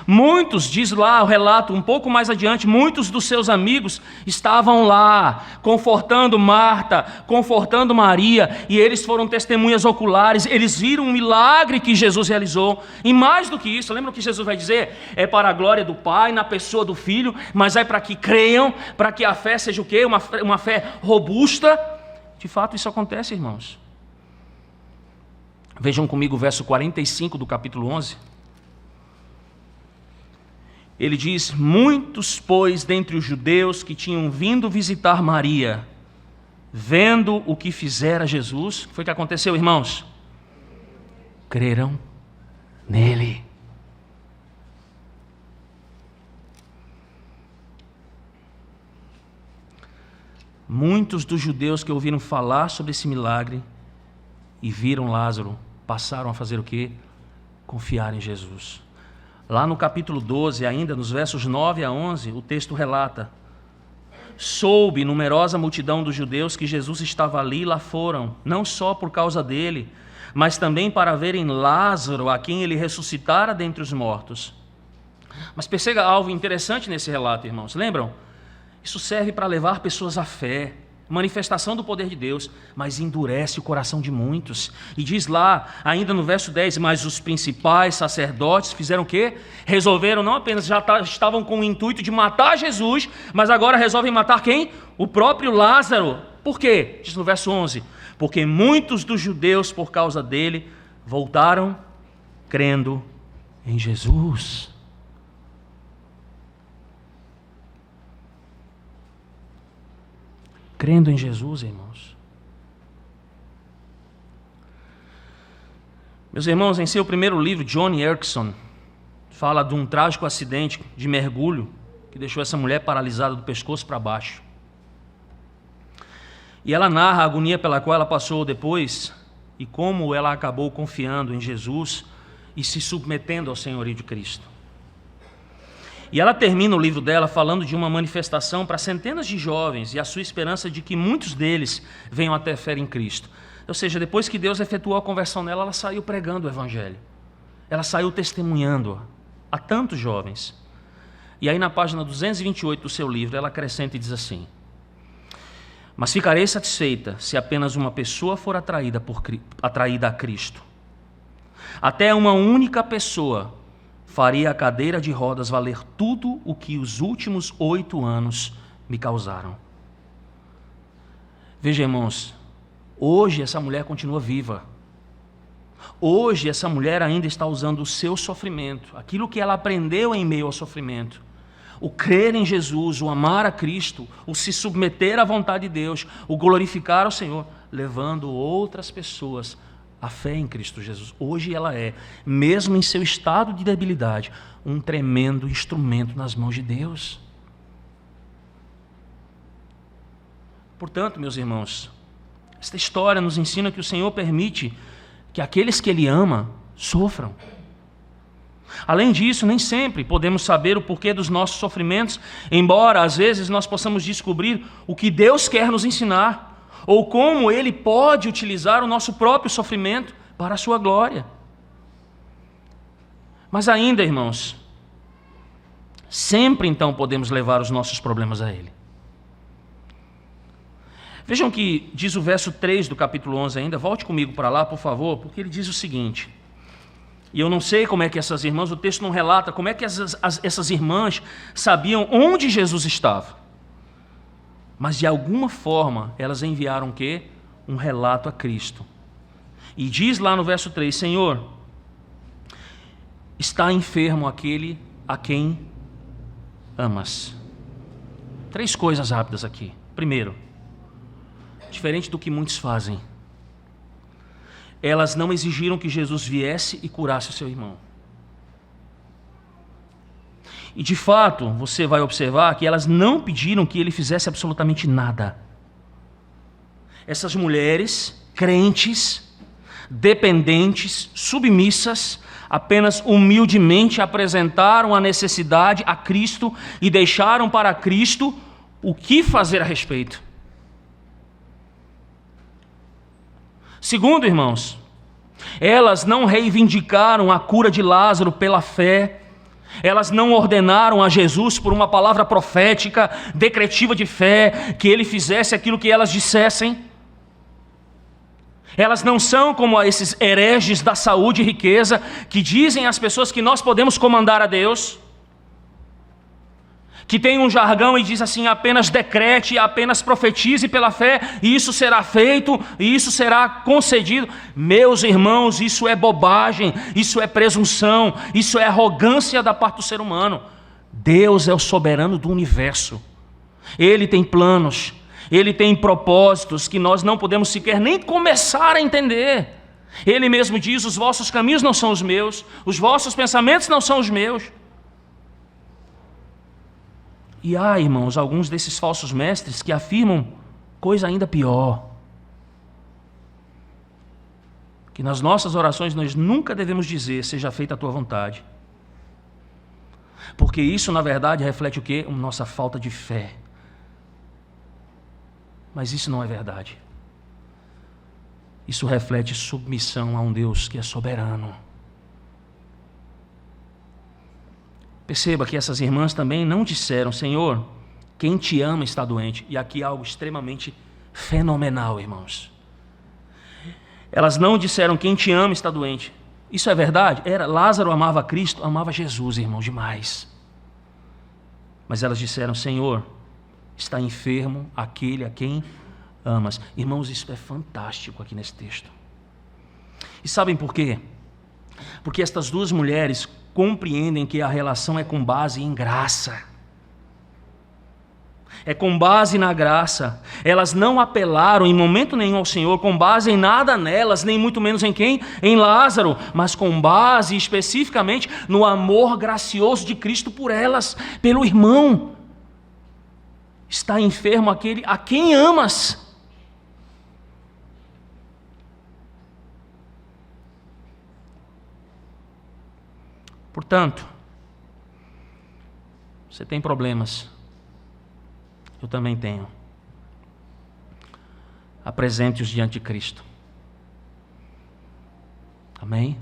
Muitos, diz lá o relato, um pouco mais adiante, muitos dos seus amigos estavam lá, confortando Marta, confortando Maria, e eles foram testemunhas oculares, eles viram um milagre que Jesus realizou, e mais do que isso, lembra o que Jesus vai dizer? É para a glória do Pai, na pessoa do Filho, mas é para que creiam, para que a fé seja o quê? Uma fé robusta. De fato isso acontece, irmãos. Vejam comigo o verso 45 do capítulo 11. Ele diz: muitos, pois, dentre os judeus que tinham vindo visitar Maria, vendo o que fizera Jesus, o que foi que aconteceu, irmãos? Creram nele. Muitos dos judeus que ouviram falar sobre esse milagre e viram Lázaro, passaram a fazer o quê? Confiar em Jesus. Lá no capítulo 12, ainda nos versos 9 a 11, o texto relata: soube numerosa multidão dos judeus que Jesus estava ali, e lá foram, não só por causa dele, mas também para verem Lázaro, a quem ele ressuscitara dentre os mortos. Mas perceba algo interessante nesse relato, irmãos, lembram? Isso serve para levar pessoas à fé, manifestação do poder de Deus, mas endurece o coração de muitos. E diz lá, ainda no verso 10, mas os principais sacerdotes fizeram o quê? Resolveram, não apenas já estavam com o intuito de matar Jesus, mas agora resolvem matar quem? O próprio Lázaro. Por quê? Diz no verso 11, porque muitos dos judeus, por causa dele, voltaram crendo em Jesus. Crendo em Jesus, irmãos. Meus irmãos, em seu primeiro livro, Johnny Erickson fala de um trágico acidente de mergulho que deixou essa mulher paralisada do pescoço para baixo. E ela narra a agonia pela qual ela passou depois e como ela acabou confiando em Jesus e se submetendo ao senhorio de Cristo. E ela termina o livro dela falando de uma manifestação para centenas de jovens e a sua esperança de que muitos deles venham a ter fé em Cristo. Ou seja, depois que Deus efetuou a conversão nela, ela saiu pregando o Evangelho. Ela saiu testemunhando a tantos jovens. E aí na página 228 do seu livro, ela acrescenta e diz assim: mas ficarei satisfeita se apenas uma pessoa for atraída a Cristo. Até uma única pessoa faria a cadeira de rodas valer tudo o que os últimos 8 anos me causaram. Veja, irmãos, hoje essa mulher continua viva. Hoje essa mulher ainda está usando o seu sofrimento, aquilo que ela aprendeu em meio ao sofrimento, o crer em Jesus, o amar a Cristo, o se submeter à vontade de Deus, o glorificar ao Senhor, levando outras pessoas a fé em Cristo Jesus. Hoje ela é, mesmo em seu estado de debilidade, um tremendo instrumento nas mãos de Deus. Portanto, meus irmãos, esta história nos ensina que o Senhor permite que aqueles que Ele ama sofram. Além disso, nem sempre podemos saber o porquê dos nossos sofrimentos, embora às vezes nós possamos descobrir o que Deus quer nos ensinar, ou como Ele pode utilizar o nosso próprio sofrimento para a sua glória. Mas ainda, irmãos, sempre então podemos levar os nossos problemas a Ele. Vejam que diz o verso 3 do capítulo 11 ainda, volte comigo para lá, por favor, porque ele diz o seguinte, e eu não sei como é que essas irmãs, o texto não relata como é que essas irmãs sabiam onde Jesus estava. Mas de alguma forma elas enviaram o quê? Um relato a Cristo. E diz lá no verso 3, Senhor, está enfermo aquele a quem amas. 3 coisas rápidas aqui. Primeiro, diferente do que muitos fazem, elas não exigiram que Jesus viesse e curasse o seu irmão. E de fato, você vai observar que elas não pediram que ele fizesse absolutamente nada. Essas mulheres, crentes, dependentes, submissas, apenas humildemente apresentaram a necessidade a Cristo e deixaram para Cristo o que fazer a respeito. Segundo, irmãos, elas não reivindicaram a cura de Lázaro pela fé, Elas não ordenaram a Jesus por uma palavra profética, decretiva de fé, que ele fizesse aquilo que elas dissessem. Elas não são como esses hereges da saúde e riqueza, que dizem às pessoas que nós podemos comandar a Deus, que tem um jargão e diz assim: apenas decrete, apenas profetize pela fé, e isso será feito, e isso será concedido. Meus irmãos, isso é bobagem, isso é presunção, isso é arrogância da parte do ser humano. Deus é o soberano do universo. Ele tem planos, Ele tem propósitos que nós não podemos sequer nem começar a entender. Ele mesmo diz: os vossos caminhos não são os meus, os vossos pensamentos não são os meus. E há, irmãos, alguns desses falsos mestres que afirmam coisa ainda pior. Que nas nossas orações nós nunca devemos dizer: seja feita a tua vontade. Porque isso, na verdade, reflete o quê? Nossa falta de fé. Mas isso não é verdade. Isso reflete submissão a um Deus que é soberano. Perceba que essas irmãs também não disseram: Senhor, quem te ama está doente. E aqui há algo extremamente fenomenal, irmãos. Elas não disseram: quem te ama está doente. Isso é verdade? Lázaro amava Cristo, amava Jesus, irmão, demais. Mas elas disseram: Senhor, está enfermo aquele a quem amas. Irmãos, isso é fantástico aqui nesse texto. E sabem por quê? Porque estas duas mulheres compreendem que a relação é com base em graça. É com base na graça. Elas não apelaram em momento nenhum ao Senhor com base em nada nelas, nem muito menos em quem? Em Lázaro, mas com base especificamente no amor gracioso de Cristo por elas, pelo irmão. Está enfermo aquele a quem amas. Portanto, você tem problemas, eu também tenho. Apresente-os diante de Cristo. Amém?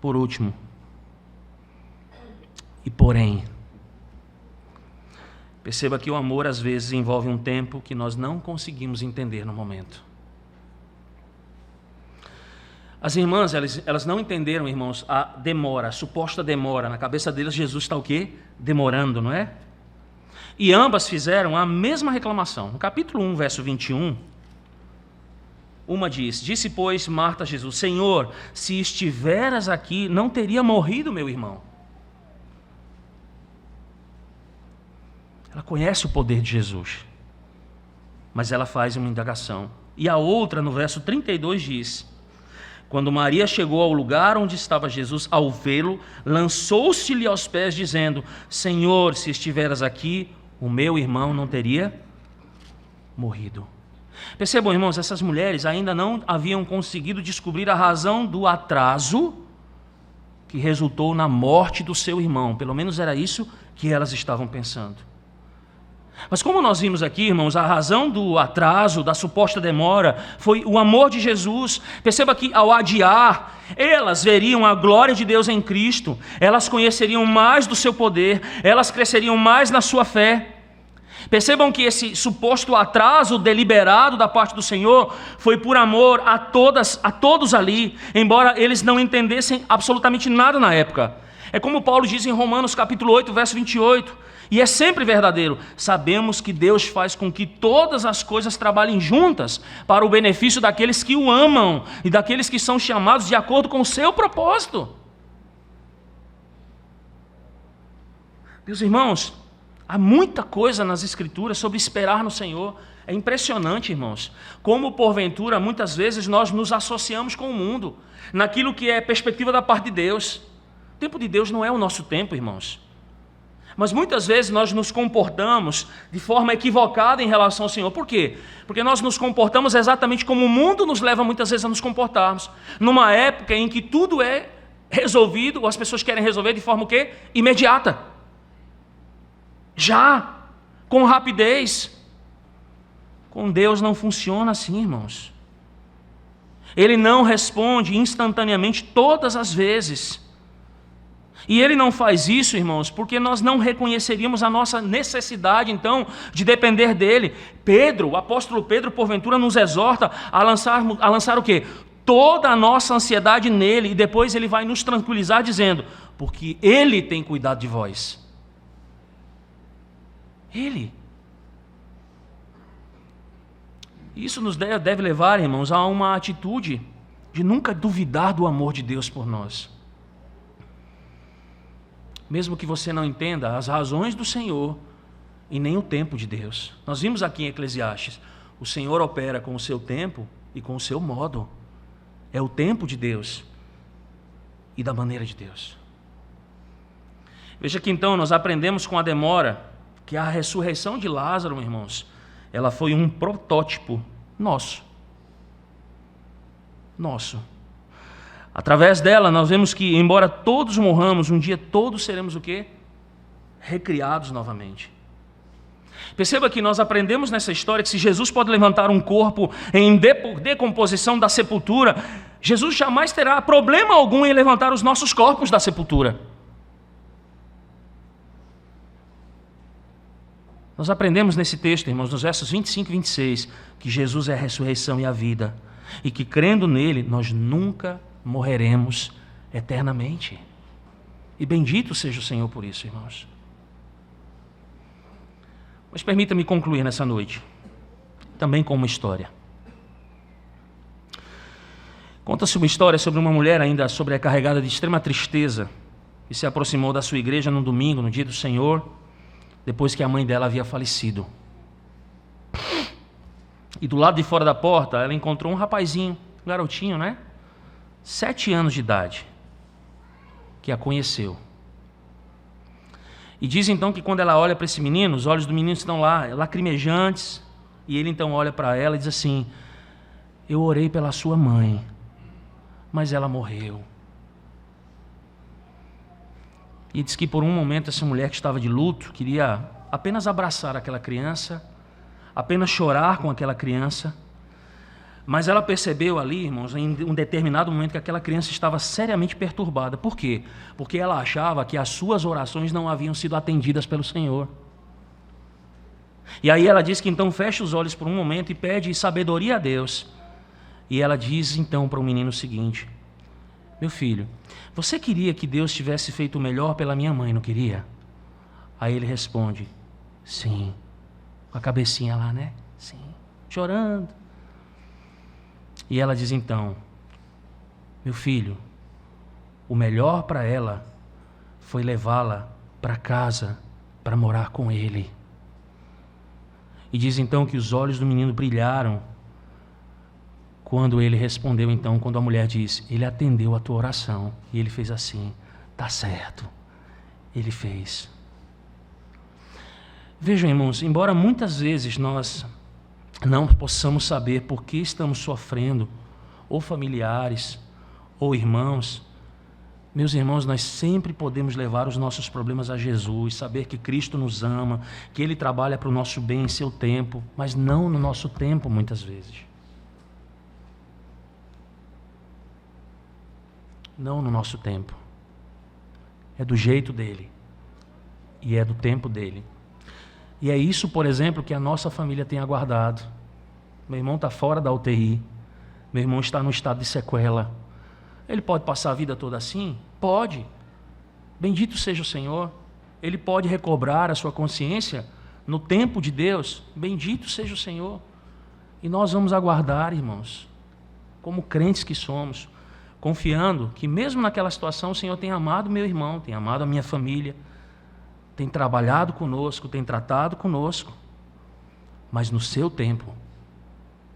Por último, e porém, perceba que o amor às vezes envolve um tempo que nós não conseguimos entender no momento. As irmãs, elas não entenderam, irmãos, a demora, a suposta demora. Na cabeça deles, Jesus está o quê? Demorando, não é? E ambas fizeram a mesma reclamação. No capítulo 1, verso 21, uma diz: disse, pois, Marta a Jesus: Senhor, se estiveras aqui, não teria morrido meu irmão. Ela conhece o poder de Jesus, mas ela faz uma indagação. E a outra, no verso 32, diz: quando Maria chegou ao lugar onde estava Jesus, ao vê-lo, lançou-se-lhe aos pés, dizendo: Senhor, se estiveras aqui, o meu irmão não teria morrido. Percebam, irmãos, essas mulheres ainda não haviam conseguido descobrir a razão do atraso que resultou na morte do seu irmão. Pelo menos era isso que elas estavam pensando. Mas como nós vimos aqui, irmãos, a razão do atraso, da suposta demora, foi o amor de Jesus. Perceba que ao adiar, elas veriam a glória de Deus em Cristo, elas conheceriam mais do seu poder, elas cresceriam mais na sua fé. Percebam que esse suposto atraso deliberado da parte do Senhor foi por amor a todos ali, embora eles não entendessem absolutamente nada na época. É como Paulo diz em Romanos capítulo 8, verso 28, e é sempre verdadeiro: sabemos que Deus faz com que todas as coisas trabalhem juntas para o benefício daqueles que o amam e daqueles que são chamados de acordo com o seu propósito. Meus irmãos, há muita coisa nas Escrituras sobre esperar no Senhor. É impressionante, irmãos, como porventura muitas vezes nós nos associamos com o mundo, naquilo que é perspectiva da parte de Deus. O tempo de Deus não é o nosso tempo, irmãos. Mas muitas vezes nós nos comportamos de forma equivocada em relação ao Senhor. Por quê? Porque nós nos comportamos exatamente como o mundo nos leva muitas vezes a nos comportarmos. Numa época em que tudo é resolvido, ou as pessoas querem resolver de forma o quê? Imediata. Já, com rapidez. Com Deus não funciona assim, irmãos. Ele não responde instantaneamente todas as vezes. E Ele não faz isso, irmãos, porque nós não reconheceríamos a nossa necessidade, então, de depender dEle. Pedro, o apóstolo Pedro, porventura, nos exorta a lançar o quê? Toda a nossa ansiedade nele, e depois ele vai nos tranquilizar dizendo, porque Ele tem cuidado de vós. Ele. Isso nos deve levar, irmãos, a uma atitude de nunca duvidar do amor de Deus por nós. Mesmo que você não entenda as razões do Senhor e nem o tempo de Deus. Nós vimos aqui em Eclesiastes, o Senhor opera com o seu tempo e com o seu modo. É o tempo de Deus e da maneira de Deus. Veja que então nós aprendemos com a demora que a ressurreição de Lázaro, irmãos, ela foi um protótipo nosso. Através dela nós vemos que, embora todos morramos, um dia todos seremos o quê? Recriados novamente. Perceba que nós aprendemos nessa história que se Jesus pode levantar um corpo em decomposição da sepultura, Jesus jamais terá problema algum em levantar os nossos corpos da sepultura. Nós aprendemos nesse texto, irmãos, nos versos 25 e 26, que Jesus é a ressurreição e a vida, e que crendo nele, nós nunca morreremos eternamente. E bendito seja o Senhor por isso, irmãos. Mas permita-me concluir nessa noite, também com uma história. Conta-se uma história sobre uma mulher ainda sobrecarregada de extrema tristeza, que se aproximou da sua igreja num domingo, no dia do Senhor, depois que a mãe dela havia falecido. E do lado de fora da porta, ela encontrou um rapazinho, um garotinho, 7 anos de idade, que a conheceu. E diz então que quando ela olha para esse menino, os olhos do menino estão lá, lacrimejantes, e ele então olha para ela e diz assim, eu orei pela sua mãe, mas ela morreu. E diz que por um momento essa mulher que estava de luto queria apenas abraçar aquela criança, apenas chorar com aquela criança, mas ela percebeu ali, irmãos, em um determinado momento que aquela criança estava seriamente perturbada. Por quê? Porque ela achava que as suas orações não haviam sido atendidas pelo Senhor. E aí ela diz que então fecha os olhos por um momento e pede sabedoria a Deus. E ela diz então para o menino o seguinte, meu filho, você queria que Deus tivesse feito o melhor pela minha mãe, não queria? Aí ele responde, sim, com a cabecinha lá, sim, chorando. E ela diz então, meu filho, o melhor para ela foi levá-la para casa para morar com ele. E diz então que os olhos do menino brilharam quando ele respondeu então, quando a mulher disse, ele atendeu a tua oração. E ele fez assim, tá certo, ele fez. Vejam, irmãos, embora muitas vezes nós não possamos saber por que estamos sofrendo, ou familiares, ou irmãos, meus irmãos, nós sempre podemos levar os nossos problemas a Jesus, saber que Cristo nos ama, que Ele trabalha para o nosso bem em seu tempo, mas não no nosso tempo muitas vezes. Não no nosso tempo. É do jeito dele. E é do tempo dele. E é isso, por exemplo, que a nossa família tem aguardado. Meu irmão está fora da UTI. Meu irmão está no estado de sequela. Ele pode passar a vida toda assim? Pode. Bendito seja o Senhor. Ele pode recobrar a sua consciência no tempo de Deus. Bendito seja o Senhor. E nós vamos aguardar, irmãos, como crentes que somos, confiando que mesmo naquela situação o Senhor tem amado meu irmão, tem amado a minha família, tem trabalhado conosco, tem tratado conosco, mas no seu tempo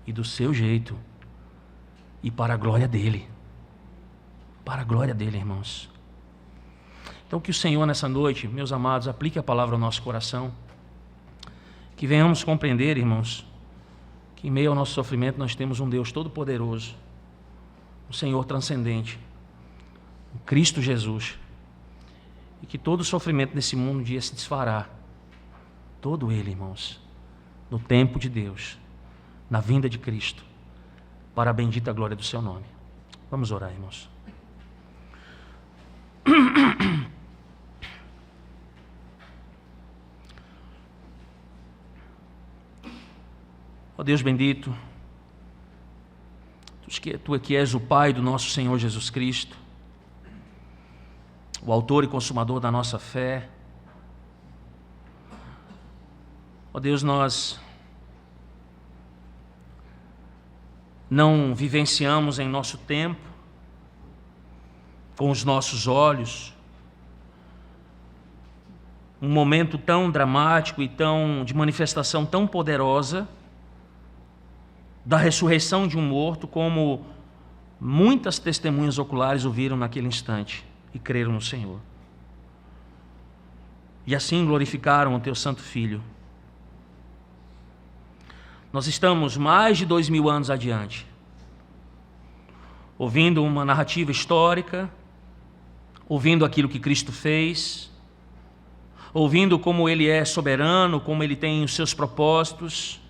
e do seu jeito e para a glória dEle. Para a glória dEle, irmãos. Então que o Senhor nessa noite, meus amados, aplique a palavra ao nosso coração, que venhamos compreender, irmãos, que em meio ao nosso sofrimento nós temos um Deus todo-poderoso, um Senhor transcendente, um Cristo Jesus, e que todo sofrimento nesse mundo um dia se desfará, todo ele, irmãos, no tempo de Deus, na vinda de Cristo, para a bendita glória do seu nome. Vamos orar, irmãos. Ó Deus bendito, Tu que és o Pai do nosso Senhor Jesus Cristo, o autor e consumador da nossa fé. Ó Deus, nós não vivenciamos em nosso tempo, com os nossos olhos, um momento tão dramático e de manifestação tão poderosa da ressurreição de um morto, como muitas testemunhas oculares o viram naquele instante e creram no Senhor. E assim glorificaram o Teu Santo Filho. Nós estamos mais de 2000 anos adiante, ouvindo uma narrativa histórica, ouvindo aquilo que Cristo fez, ouvindo como Ele é soberano, como Ele tem os seus propósitos.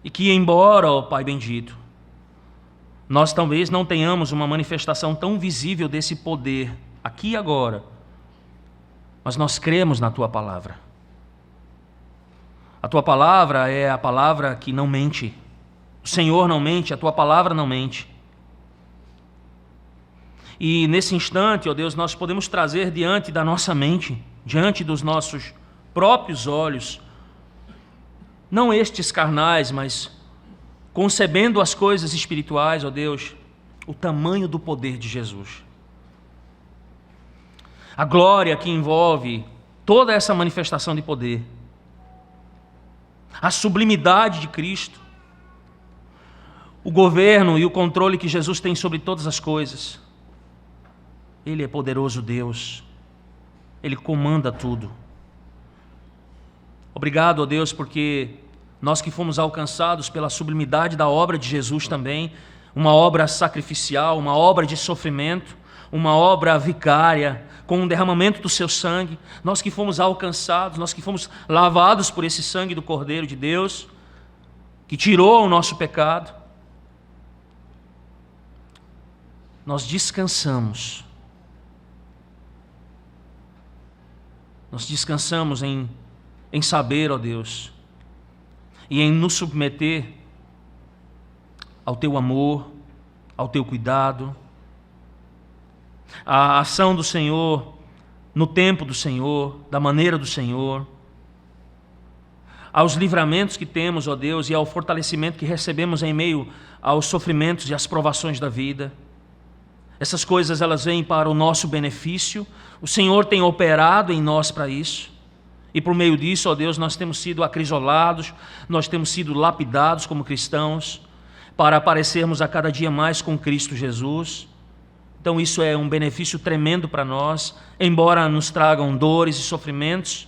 E que, embora, ó Pai bendito, nós talvez não tenhamos uma manifestação tão visível desse poder aqui e agora, mas nós cremos na Tua palavra. A Tua palavra é a palavra que não mente. O Senhor não mente, a Tua palavra não mente. E nesse instante, ó Deus, nós podemos trazer diante da nossa mente, diante dos nossos próprios olhos, não estes carnais, mas concebendo as coisas espirituais, ó Deus, o tamanho do poder de Jesus. A glória que envolve toda essa manifestação de poder. A sublimidade de Cristo. O governo e o controle que Jesus tem sobre todas as coisas. Ele é poderoso Deus. Ele comanda tudo. Obrigado, ó Deus, porque nós que fomos alcançados pela sublimidade da obra de Jesus também, uma obra sacrificial, uma obra de sofrimento, uma obra vicária, com um derramamento do seu sangue, nós que fomos alcançados, nós que fomos lavados por esse sangue do Cordeiro de Deus, que tirou o nosso pecado, nós descansamos. Nós descansamos em saber, ó Deus, e em nos submeter ao Teu amor, ao Teu cuidado, à ação do Senhor, no tempo do Senhor, da maneira do Senhor, aos livramentos que temos, ó Deus, e ao fortalecimento que recebemos em meio aos sofrimentos e às provações da vida. Essas coisas, elas vêm para o nosso benefício. O Senhor tem operado em nós para isso. E por meio disso, ó Deus, nós temos sido acrisolados, nós temos sido lapidados como cristãos, para parecermos a cada dia mais com Cristo Jesus. Então isso é um benefício tremendo para nós, embora nos tragam dores e sofrimentos.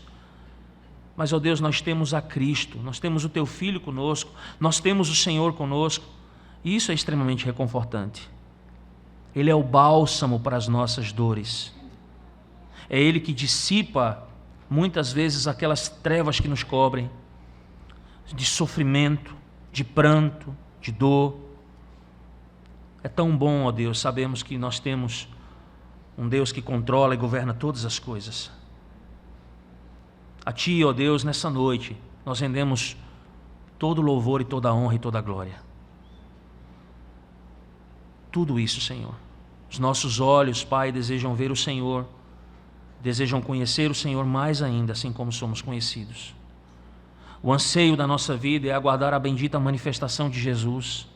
Mas, ó Deus, nós temos a Cristo, nós temos o Teu Filho conosco, nós temos o Senhor conosco. E isso é extremamente reconfortante. Ele é o bálsamo para as nossas dores. É Ele que dissipa muitas vezes aquelas trevas que nos cobrem, de sofrimento, de pranto, de dor. É tão bom, ó Deus, sabemos que nós temos um Deus que controla e governa todas as coisas. A Ti, ó Deus, nessa noite, nós rendemos todo louvor e toda honra e toda glória. Tudo isso, Senhor. Os nossos olhos, Pai, desejam ver o Senhor, desejam conhecer o Senhor mais ainda, assim como somos conhecidos. O anseio da nossa vida é aguardar a bendita manifestação de Jesus.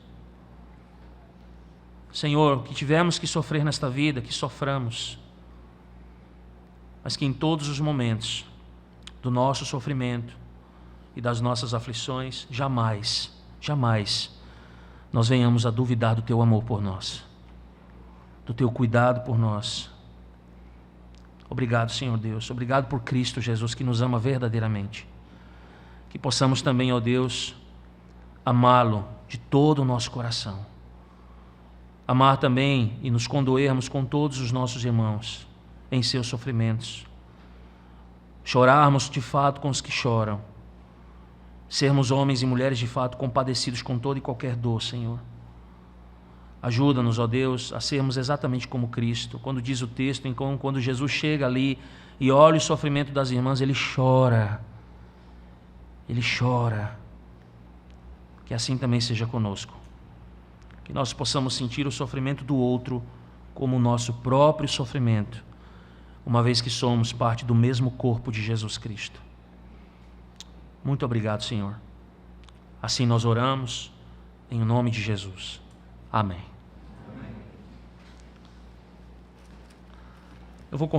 Senhor, que tivemos que sofrer nesta vida, que soframos, mas que em todos os momentos do nosso sofrimento e das nossas aflições, jamais nós venhamos a duvidar do Teu amor por nós, do Teu cuidado por nós. Obrigado, Senhor Deus. Obrigado por Cristo Jesus, que nos ama verdadeiramente. Que possamos também, ó Deus, amá-lo de todo o nosso coração. Amar também e nos condoermos com todos os nossos irmãos em seus sofrimentos. Chorarmos de fato com os que choram. sermos homens e mulheres de fato compadecidos com toda e qualquer dor, Senhor. Ajuda-nos, ó Deus, a sermos exatamente como Cristo. Quando diz o texto, então, quando Jesus chega ali e olha o sofrimento das irmãs, ele chora. Ele chora. Que assim também seja conosco. Que nós possamos sentir o sofrimento do outro como o nosso próprio sofrimento, uma vez que somos parte do mesmo corpo de Jesus Cristo. Muito obrigado, Senhor. Assim nós oramos, em nome de Jesus. Amém. Eu vou convidar